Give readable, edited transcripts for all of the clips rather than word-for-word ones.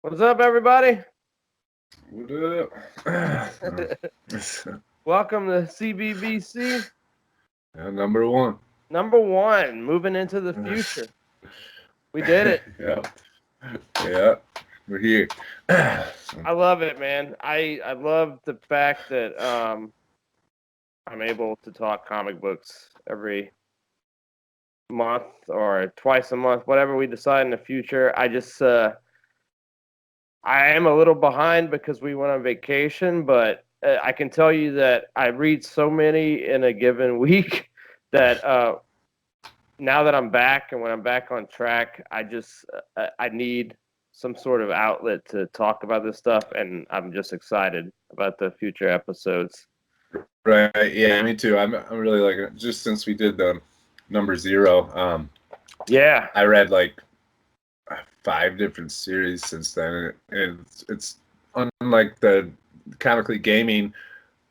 What's up, everybody? What up? Welcome to CBBC Number one. #1, moving into the future. We did it. Yeah. Yeah. We're here. I love it, man. I love the fact that I'm able to talk comic books every month or twice a month, whatever we decide in the future. I am a little behind because we went on vacation, but I can tell you that I read so many in a given week that now that I'm back and when I'm back on track, I need some sort of outlet to talk about this stuff, and I'm just excited about the future episodes. Right. Yeah, me too. I'm really liking it. Just since we did the number zero, Yeah, I read like 5 different series since then. And it's unlike the comically gaming.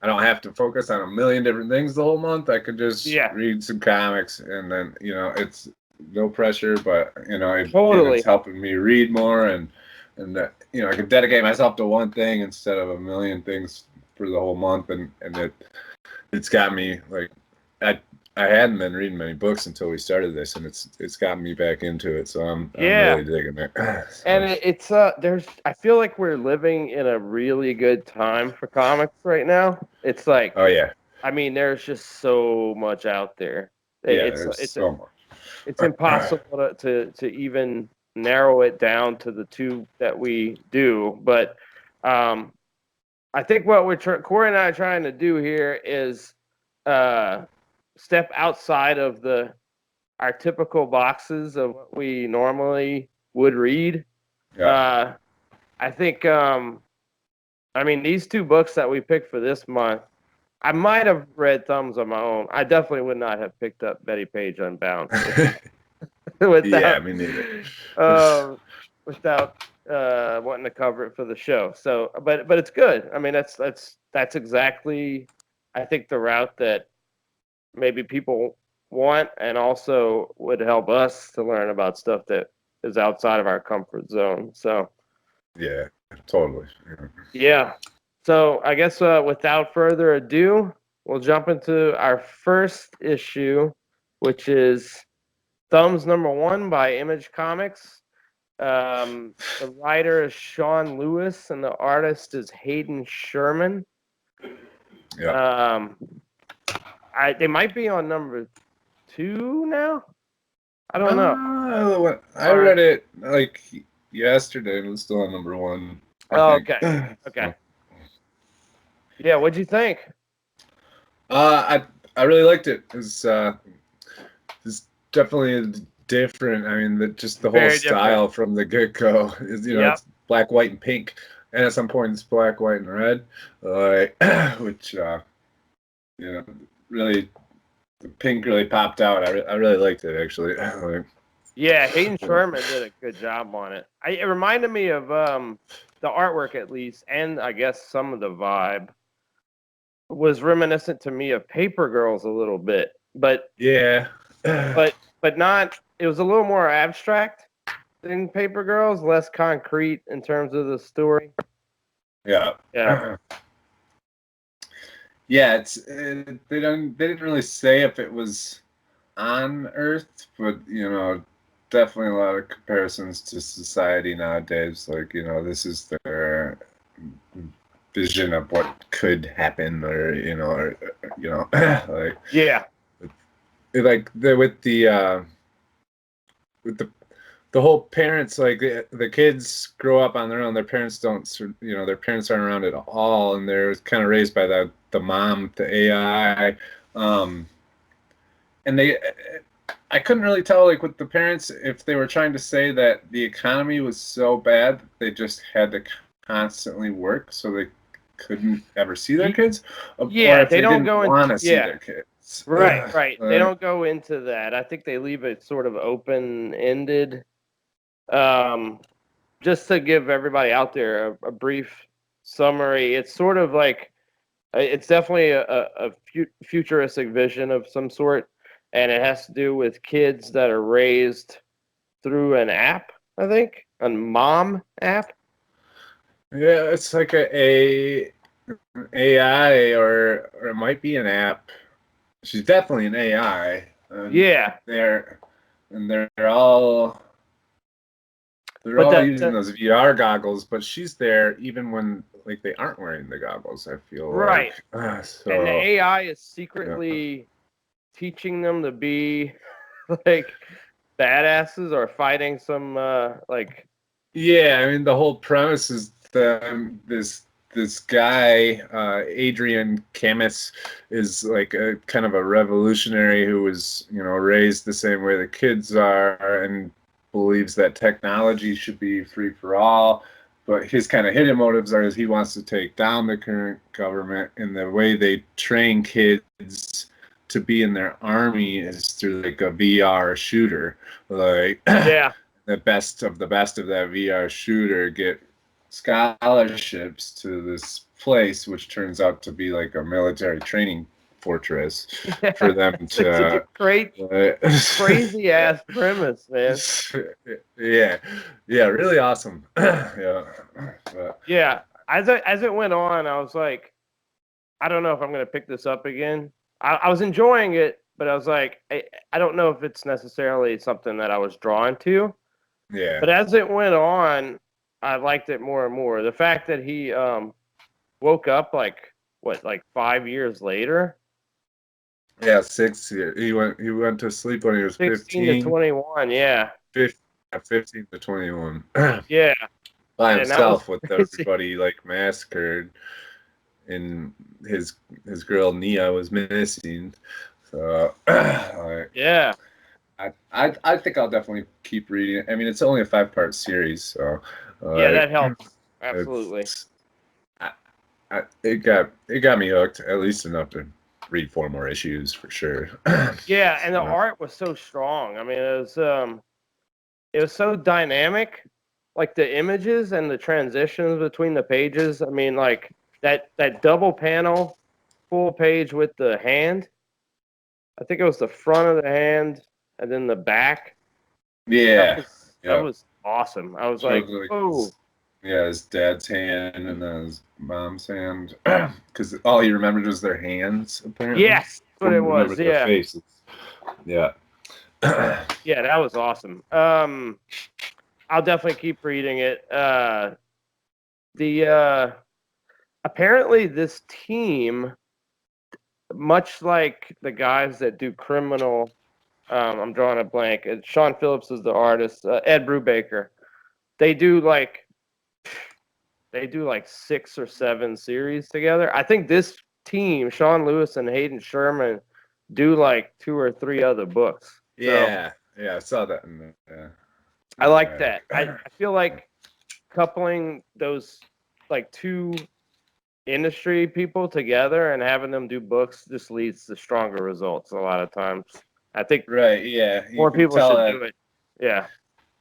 I don't have to focus on a million different things the whole month. I could just yeah, read some comics, and then it's no pressure, but it's totally. helping me read more, and I can dedicate myself to one thing instead of a million things for the whole month, and it's got me like I I hadn't been reading many books until we started this, and it's gotten me back into it. So I'm Yeah, really digging it. and So, it's there's I feel like we're living in a really good time for comics right now. It's oh like, yeah, I mean, there's just so much out there. yeah. It's There's it's so it's much. impossible to even narrow it down to the two that we do. But um, I think what Corey and I are trying to do here is uh, step outside of the our typical boxes of what we normally would read. Yeah. Uh, I think I mean these two books that we picked for this month. I might have read Thumbs on my own. I definitely would not have picked up Bettie Page Unbound Yeah, without me neither. uh, without wanting to cover it for the show. So, but it's good. I mean, that's exactly I think the route that maybe people want, and also would help us to learn about stuff that is outside of our comfort zone. So, Yeah, totally. yeah. So I guess without further ado, we'll jump into our first issue, which is Thumbs #1 by Image Comics. The writer is Sean Lewis, and the artist is Hayden Sherman. Yeah. Um, they might be on #2 now. I don't know. I Or read it like yesterday, and it was still on number one, I oh, think. okay, okay, So, yeah. What'd you think? I really liked it. It's definitely different. I mean, just the whole Very different. style from the get go is Yep. it's black, white, and pink, and at some point it's black, white, and red, like which you know really the pink really popped out. I really liked it actually. Like, Yeah, Hayden Sherman did a good job on it. It reminded me of the artwork at least, and I guess some of the vibe was reminiscent to me of Paper Girls a little bit, but yeah. but not. It was a little more abstract than Paper Girls, less concrete in terms of the story. Yeah. Yeah, Yeah, they didn't really say if it was on Earth, but definitely a lot of comparisons to society nowadays. Like, this is their vision of what could happen, like yeah, with the whole parents, like the kids grow up on their own. Their parents don't, their parents aren't around at all, and they're kind of raised by the mom, the AI, um, and I couldn't really tell, like, with the parents, if they were trying to say that the economy was so bad that they just had to constantly work, so they couldn't ever see their kids, or yeah. if They they don't didn't go in. want to see Yeah, their kids. right, right. They Like, don't go into that. I think they leave it sort of open ended. Um, just to give everybody out there a brief summary, it's sort of like it's definitely a futuristic vision of some sort, and it has to do with kids that are raised through an app, I think, a mom app. Yeah, it's like a AI or it might be an app. She's definitely an AI. And Yeah, they're and they're but all that, using those VR goggles, but she's there even when like they aren't wearing the goggles, I feel right, like. and the So AI is yeah. secretly teaching them to be like badasses or fighting some like Yeah, I mean the whole premise is that this guy, Adrian Camus, is like a kind of a revolutionary who was, raised the same way the kids are and believes that technology should be free for all. But his kind of hidden motives are is he wants to take down the current government, and the way they train kids to be in their army is through like a VR shooter. Like yeah. the best of that VR shooter get scholarships to this place, which turns out to be like a military training fortress Yeah, for them it's like such a to. great, Uh, crazy ass premise, man. yeah, yeah, really awesome. Yeah, but, Yeah, as it went on, I was like, I don't know if I'm gonna pick this up again. I was enjoying it, but I was like, I don't know if it's necessarily something that I was drawn to. yeah, But as it went on, I liked it more and more. The fact that he woke up like what, like 5 years later, yeah. 6 years. He went to sleep when he was 16 to 15, 21. Yeah, 15, 15 to 21. yeah, By and that was himself with crazy. everybody like massacred, and his girl Nia was missing. So like, Yeah, I think I'll definitely keep reading it. I mean, it's only a 5-part series, so yeah, like that helps absolutely. it's it got me hooked at least enough to read 4 more issues for sure. Yeah, and the So, art was so strong. I mean, it was so dynamic, like the images and the transitions between the pages. I mean, like that double panel, full page with the hand. I think it was the front of the hand and then the back. That yeah, was that yeah. was awesome. I was Shows like, like oh his dad's hand and then his mom's hand, because all he remembered was their hands. Apparently, yes, that's what it couldn't remember was. their Yeah, faces. Yeah. yeah, that was awesome. I'll definitely keep reading it. The apparently this team, much like the guys that do Criminal, I'm drawing a blank. Sean Phillips is the artist. Ed Brubaker. They do like they do like 6 or 7 series together. I think this team, Sean Lewis and Hayden Sherman, do like 2 or 3 other books. So Yeah, yeah, I saw that in the. I like Yeah. that. I feel like coupling those like two industry people together and having them do books just leads to stronger results a lot of times. I think Right. Yeah, you more can people tell should that. do it. Yeah.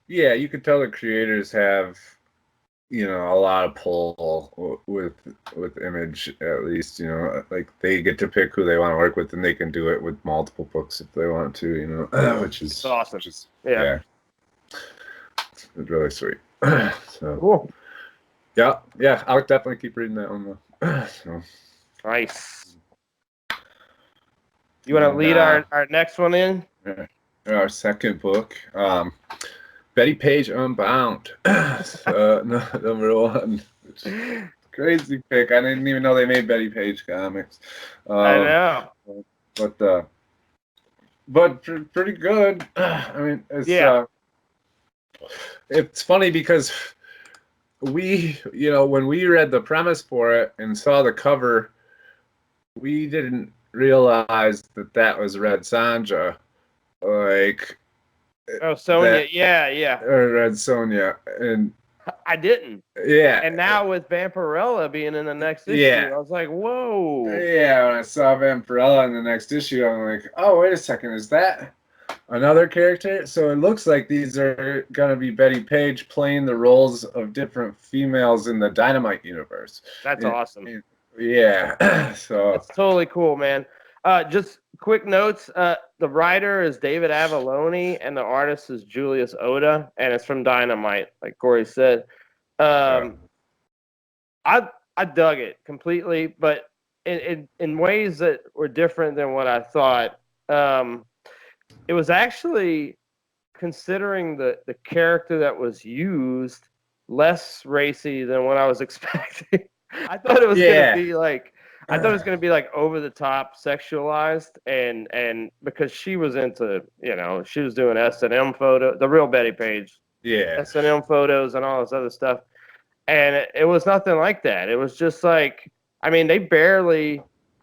Yeah, you can tell the creators have a lot of pull with Image, at least, like they get to pick who they want to work with, and they can do it with multiple books if they want to, which It's is awesome. which is Yeah. yeah, it's really sweet. So Cool. yeah, yeah, I'll definitely keep reading that one though. So Nice. You want to and lead our next one in? yeah, our second book, Bettie Page Unbound, number one. Crazy pick. I didn't even know they made Bettie Page comics. I Um, know. but pretty good. I mean, Yeah. it's funny because when we read the premise for it and saw the cover, we didn't realize that was Red Sanja, like Oh, Sonia. that, Yeah, yeah. or Red Sonja, and I didn't. yeah, And now with Vampirella being in the next issue, yeah. I was like, whoa. Yeah, when I saw Vampirella in the next issue, I'm like, oh, wait a second, is that another character? So it looks like these are going to be Bettie Page playing the roles of different females in the Dynamite universe. That's awesome. Yeah, so, That's totally cool, man. Just quick notes. The writer is David Avalone, and the artist is Julius Oda, and it's from Dynamite, like Corey said. yeah. Um, I dug it completely, but in ways that were different than what I thought. It was actually, considering the character that was used, less racy than what I was expecting. I thought it was gonna be like over the top sexualized, and because she was into, she was doing S&M photo, the real Bettie Page, S&M photos and all this other stuff, and it was nothing like that. It was just like, I mean, I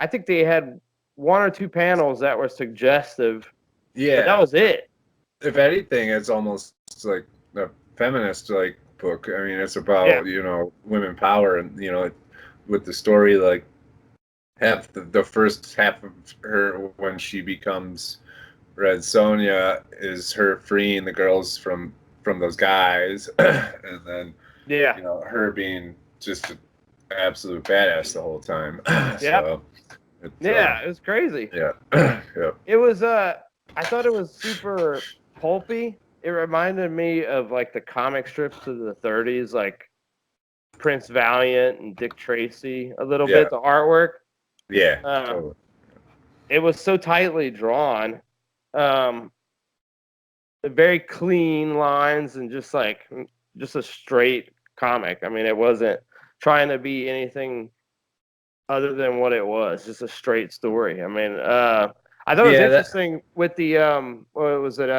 think they had one or two panels that were suggestive, but that was it. If anything, it's almost like a feminist like book. I mean, it's about women power, and with the story, like half the first half of her when she becomes Red Sonja is her freeing the girls from those guys, and then her being just an absolute badass the whole time. So it was crazy. Yeah. It was I thought it was super pulpy. It reminded me of like the comic strips of the 30s, like Prince Valiant and Dick Tracy a little bit, the artwork. Totally. It was so tightly drawn. Very clean lines and just a straight comic. I mean, it wasn't trying to be anything other than what it was, just a straight story. I mean, I thought it was interesting with the what was it?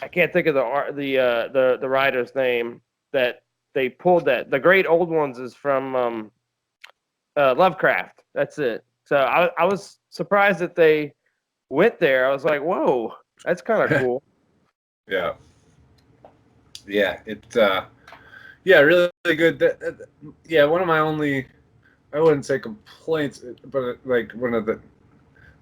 I can't think of the writer's name that they pulled that. The Great Old Ones is from Lovecraft. That's it. So I was surprised that they went there. I was like, whoa, that's kind of cool. Yeah, it's really good. One of my only, I wouldn't say complaints, but like one of the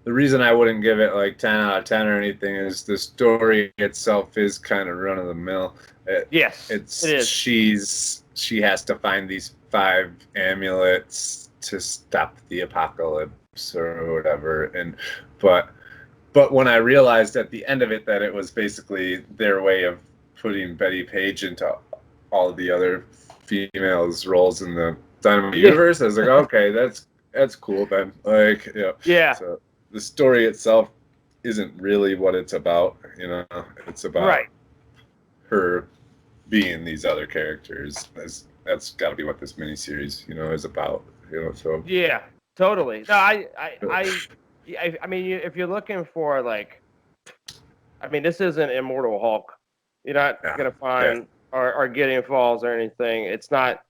reason I wouldn't give it like 10 out of 10 or anything is the story itself is kind of run of the mill. Yes, it is. She has to find these 5 amulets to stop the apocalypse or whatever, but when I realized at the end of it that it was basically their way of putting Bettie Page into all the other females' roles in the Dynamite universe, I was like, okay, that's cool then. Like, So the story itself isn't really what it's about, It's about her being these other characters. That's got to be what this miniseries, is about, So yeah, totally. No, I mean, if you're looking for this isn't Immortal Hulk. You're not gonna find or Gideon Falls or anything. It's not,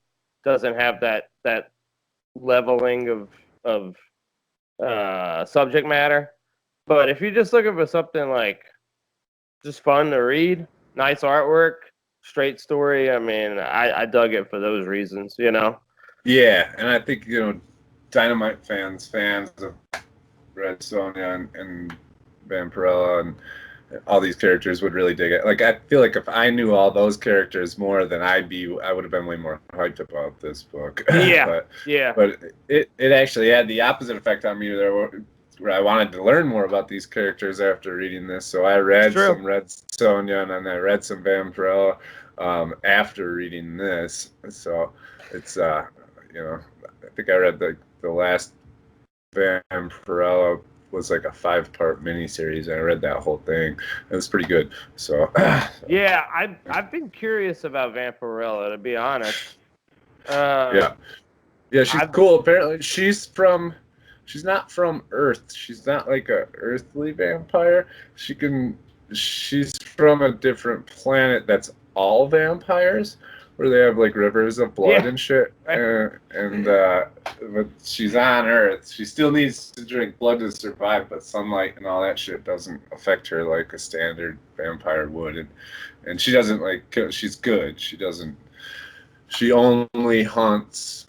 doesn't have that leveling of subject matter. But if you're just looking for something like just fun to read, nice artwork, straight story, I mean, I dug it for those reasons, Yeah, and I think Dynamite fans of Red Sonja and Vampirella and all these characters would really dig it. Like, I feel like if I knew all those characters more, then I would have been way more hyped about this book. But it actually had the opposite effect on me there, where I wanted to learn more about these characters after reading this. So I read some Red Sonja and then I read some Vampirella after reading this. So it's I think I read the last Vampirella was like a 5-part miniseries, and I read that whole thing. It was pretty good. So I've been curious about Vampirella, to be honest. She's cool. Apparently, she's not from Earth. She's not like a earthly vampire. She's from a different planet that's all vampires, where they have like rivers of blood and shit. But she's on Earth. She still needs to drink blood to survive, but sunlight and all that shit doesn't affect her like a standard vampire would. And she doesn't she's good. She only hunts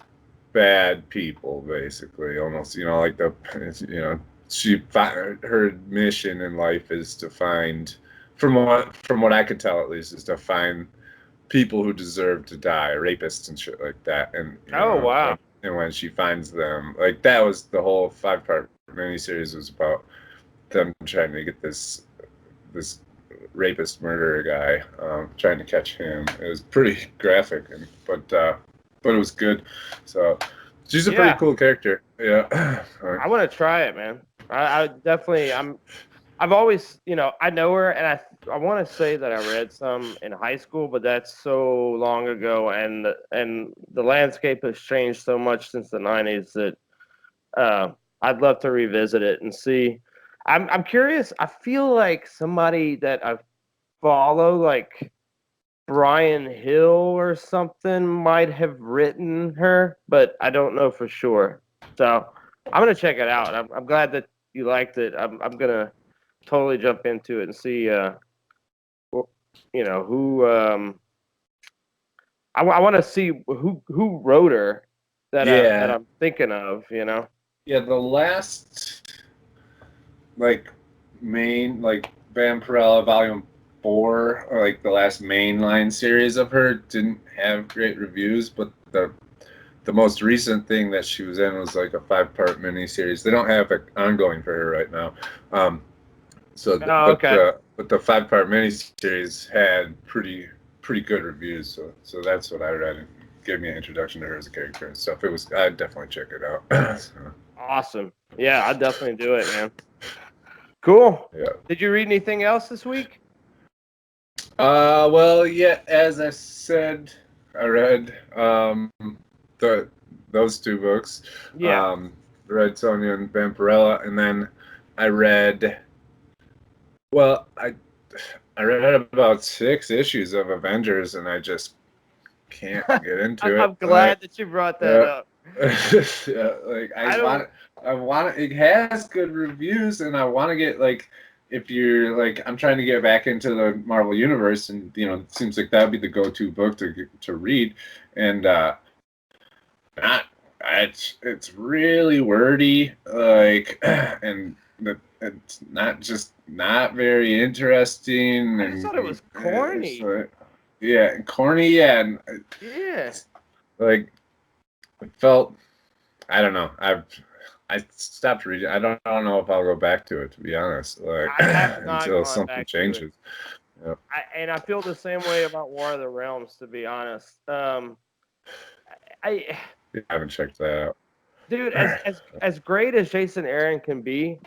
bad people, basically, almost, her mission in life is to find, from what I could tell at least, is to find people who deserve to die, rapists and shit like that. And wow. When she finds them, like, that was the whole 5-part miniseries was about them trying to get this rapist murderer guy, trying to catch him. It was pretty graphic, but it was good. So she's a pretty cool character. Yeah. I want to try it, man. I definitely I've always, I know her, and I want to say that I read some in high school, but that's so long ago, and the landscape has changed so much since the '90s that I'd love to revisit it and see. I'm curious. I feel like somebody that I follow, like Brian Hill or something, might have written her, but I don't know for sure. So I'm gonna check it out. I'm glad that you liked it. I'm gonna totally jump into it and see. Who. I want to see who wrote her that I'm thinking of. Yeah, the last main Vampirella Volume 4, or the last mainline series of her, didn't have great reviews, but the most recent thing that she was in was like a 5-part miniseries. They don't have an ongoing for her right now. Okay. But the 5-part miniseries had pretty good reviews. So that's what I read, and gave me an introduction to her as a character and stuff. I'd definitely check it out. So. Awesome. Yeah, I'd definitely do it, man. Cool. Yeah. Did you read anything else this week? Well, yeah, as I said, I read those 2 books. Yeah. Read Sonja and Vampirella, and then I read I read about 6 issues of Avengers, and I just can't get into it. I'm glad that you brought that up. Yeah, I want it has good reviews, and I want to get if you're I'm trying to get back into the Marvel universe, and it seems like that would be the go-to book to read, and it's really wordy, and it's not very interesting. I just thought it was corny. Yeah, corny. Yeah, and yeah. It felt. I don't know. I stopped reading. I don't know if I'll go back to it, to be honest. I have not until gone something back changes. Yep. I feel the same way about War of the Realms, to be honest. I haven't checked that out. Dude, as great as Jason Aaron can be,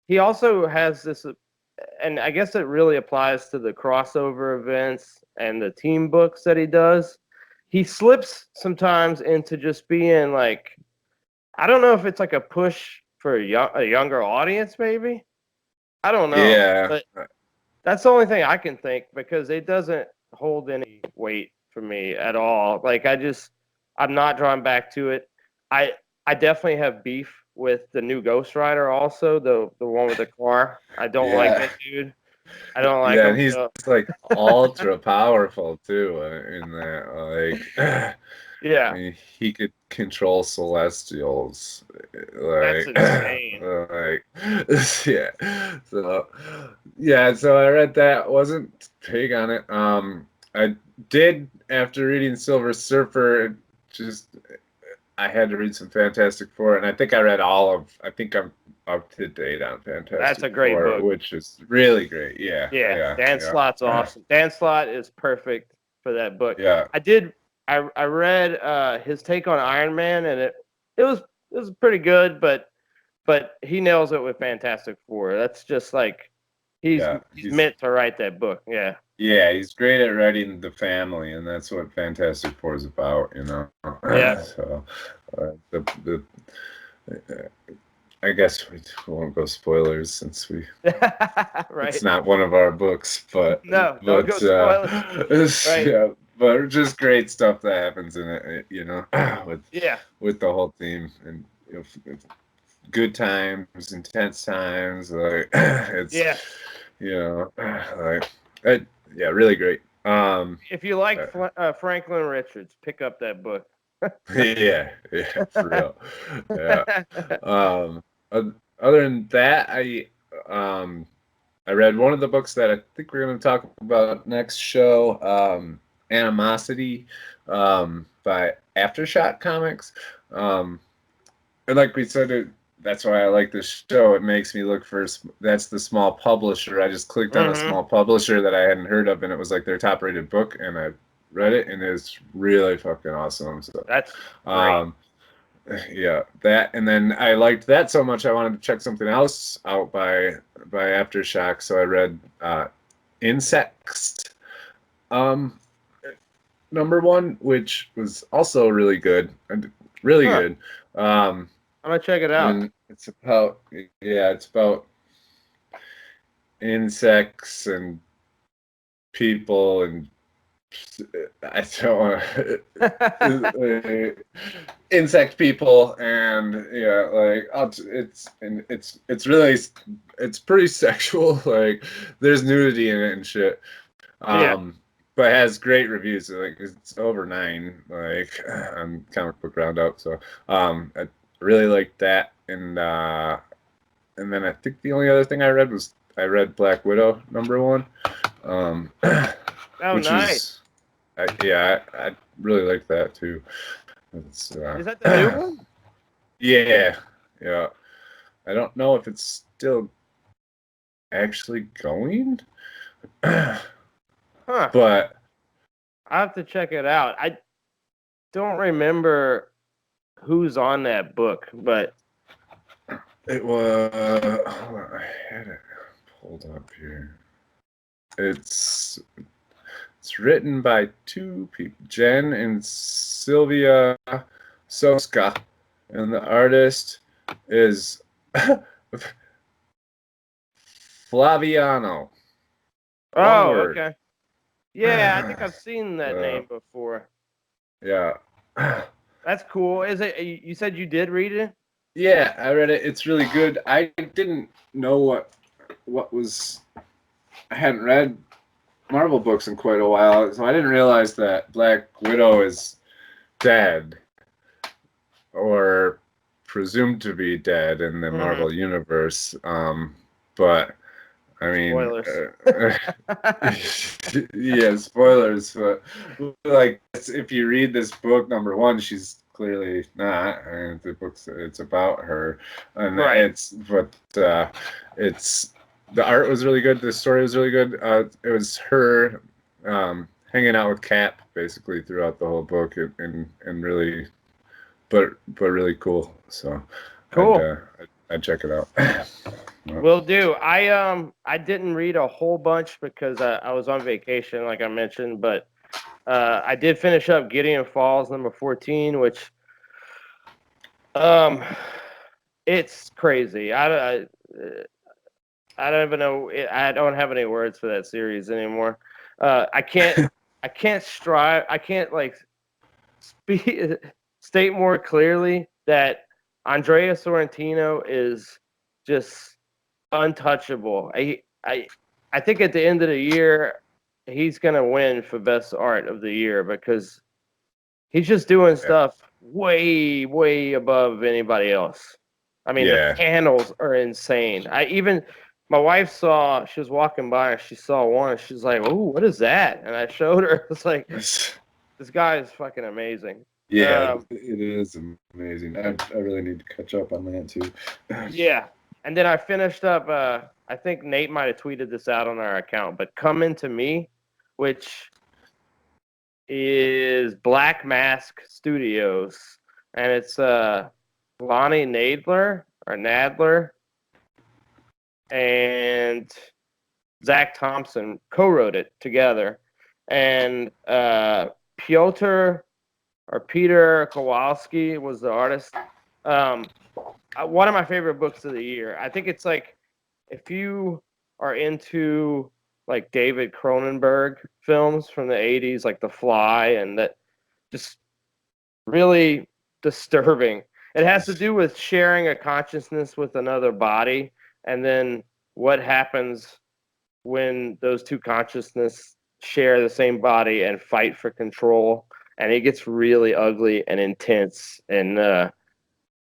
he also has this, and I guess it really applies to the crossover events and the team books that he does. He slips sometimes into just being I don't know if it's a push for a younger audience, maybe. I don't know. Yeah. But that's the only thing I can think, because it doesn't hold any weight for me at all. I'm not drawn back to it. I definitely have beef with the new Ghost Rider also, the one with the car. I don't like that dude. I don't like him. Yeah, and he's ultra powerful too in that. Yeah. I mean, he could control Celestials. That's insane. Yeah. So I read that. Wasn't big on it. I did, after reading Silver Surfer, I had to read some Fantastic Four, and I think I read I think I'm up to date on Fantastic Four. That's a great book. Which is really great. Yeah. Dan Slott's awesome. Dan Slott is perfect for that book. Yeah. I read his take on Iron Man, and it was pretty good, but he nails it with Fantastic Four. That's just he's meant to write that book. Yeah. Yeah, he's great at writing the family, and that's what Fantastic Four is about, Yeah. So, I guess we won't go spoilers since right. It's not one of our books, but don't go spoilers. Right. Yeah, but just great stuff that happens in it, with the whole team, and good times, intense times, it's really great. If you like Franklin Richards, pick up that book. yeah, for real. Yeah. Other than that, I read one of the books that I think we're going to talk about next show, Animosity, by Aftershock Comics. And like we said, that's why I like this show. It makes me look for that's the small publisher. I just clicked on a small publisher that I hadn't heard of, and it was like their top rated book, and I read it, and it's really fucking awesome. So That's great. Yeah, that, and then I liked that so much I wanted to check something else out by Aftershock, so I read Insects #1, which was also really good, really good. I'm gonna check it out. And it's about insects and people, and I don't want to insect people, and it's pretty sexual. Like, there's nudity in it and shit. But it has great reviews. Like, it's over 9, like, on Comic Book Roundup. So I really liked that, and then I think the only other thing I read was Black Widow #1. Oh, which nice. I really like that too. Is that the new one? Yeah. I don't know if it's still actually going, but I have to check it out. I don't remember who's on that book, but it was. Hold on, I had it pulled up here. It's written by 2 people, Jen and Sylvia Soska, and the artist is Flaviano. Oh, okay. Yeah, I think I've seen that name before. Yeah. That's cool. Is it? You said you did read it? Yeah, I read it. It's really good. I didn't know what was. I hadn't read Marvel books in quite a while, so I didn't realize that Black Widow is dead, or presumed to be dead in the Marvel universe. But I mean, spoilers. Yeah, spoilers. But like, if you read this book #1, she's clearly not. I mean, it's about her, and it's the art was really good. The story was really good. It was her hanging out with Cap basically throughout the whole book, and really, but really cool. So cool. I'd check it out. Will do. I didn't read a whole bunch because I was on vacation, like I mentioned, but I did finish up Gideon Falls #14, which it's crazy. I don't even know. I don't have any words for that series anymore. I can't like state more clearly that Andrea Sorrentino is just untouchable. I think at the end of the year he's gonna win for best art of the year because he's just doing stuff way above anybody else. I mean, the panels are insane. My wife she was walking by and she saw one and she's like, "Oh, what is that?" And I showed her. It's like, this guy is fucking amazing. Yeah, it is amazing. I really need to catch up on that too. Yeah. And then I finished up, I think Nate might have tweeted this out on our account, but Come Into Me, which is Black Mask Studios. And it's Lonnie Nadler and Zach Thompson co-wrote it together. And Peter Kowalski was the artist. One of my favorite books of the year. I think it's like, if you are into like David Cronenberg films from the 80s, like The Fly, and that, just really disturbing. It has to do with sharing a consciousness with another body, and then what happens when those two consciousnesses share the same body and fight for control. And it gets really ugly and intense, and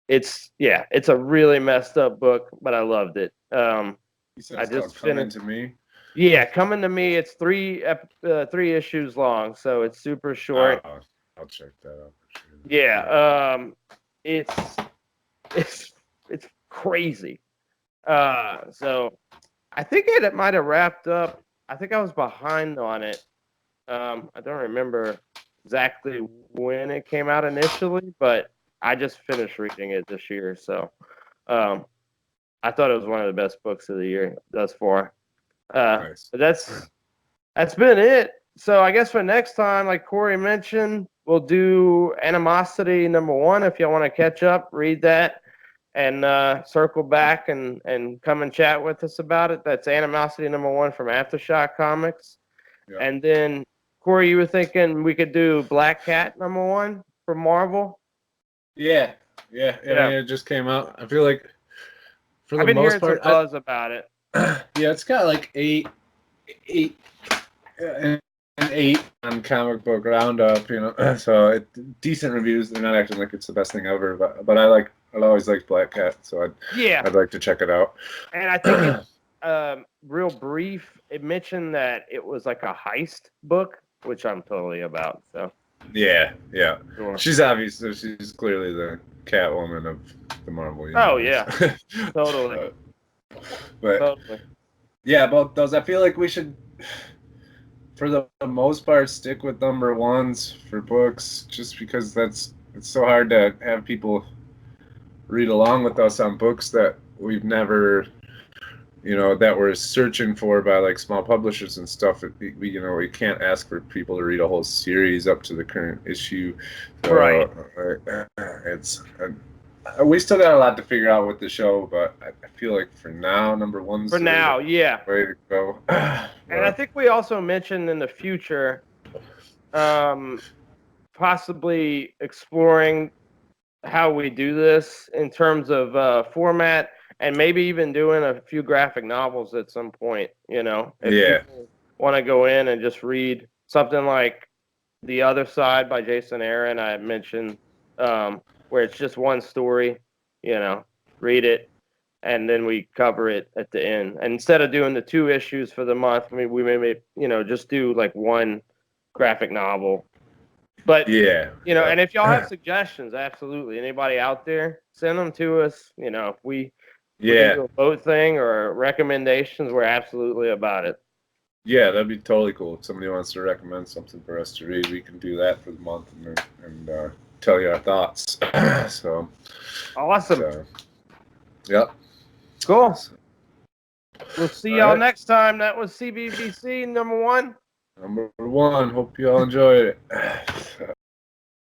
it's a really messed up book, but I loved it. You said it's called Come Into Me? Yeah, Come Into Me. It's 3 issues long, so it's super short. Oh, I'll check that out for sure. Yeah, it's crazy. So I think it might have wrapped up. I think I was behind on it. I don't remember exactly when it came out initially, but I just finished reading it this year. So I thought it was one of the best books of the year thus far. Nice. But that's been it. So I guess for next time, like Corey mentioned, we'll do Animosity #1. If y'all want to catch up, read that, and circle back and come and chat with us about it. That's Animosity #1 from Aftershock Comics. Yeah. And then, Corey, you were thinking we could do Black Cat #1 from Marvel? Yeah. I mean, it just came out. I feel like, for the I've been most hearing part, some buzz about it. yeah, it's got like eight and 8 on Comic Book Roundup, so decent reviews. They're not acting like it's the best thing ever, but I always liked Black Cat, so I'd like to check it out. And I think it's real brief. It mentioned that it was like a heist book, which I'm totally about. So yeah, sure. she's clearly the Catwoman of the Marvel universe. Oh yeah, totally. But totally. Yeah, about those, I feel like we should, for the most part, stick with #1s for books, just because it's so hard to have people read along with us on books that we've never, that we're searching for by like small publishers and stuff. We can't ask for people to read a whole series up to the current issue. So, Right. We still got a lot to figure out with the show, but I feel like for now, #1's For now, yeah. way to go. And I think we also mentioned in the future, possibly exploring how we do this in terms of format, and maybe even doing a few graphic novels at some point. If people want to go in and just read something like The Other Side by Jason Aaron, I mentioned, where it's just one story, read it, and then we cover it at the end. And instead of doing the 2 issues for the month, we may just do like one graphic novel. But and if y'all have suggestions, absolutely, anybody out there, send them to us. If we can do a vote thing or recommendations, we're absolutely about it. Yeah, that'd be totally cool. If somebody wants to recommend something for us to read, we can do that for the month and tell you our thoughts. So awesome. Yep. Cool. We'll see y'all next time. That was CBBC #1. #1. Hope you all enjoyed it.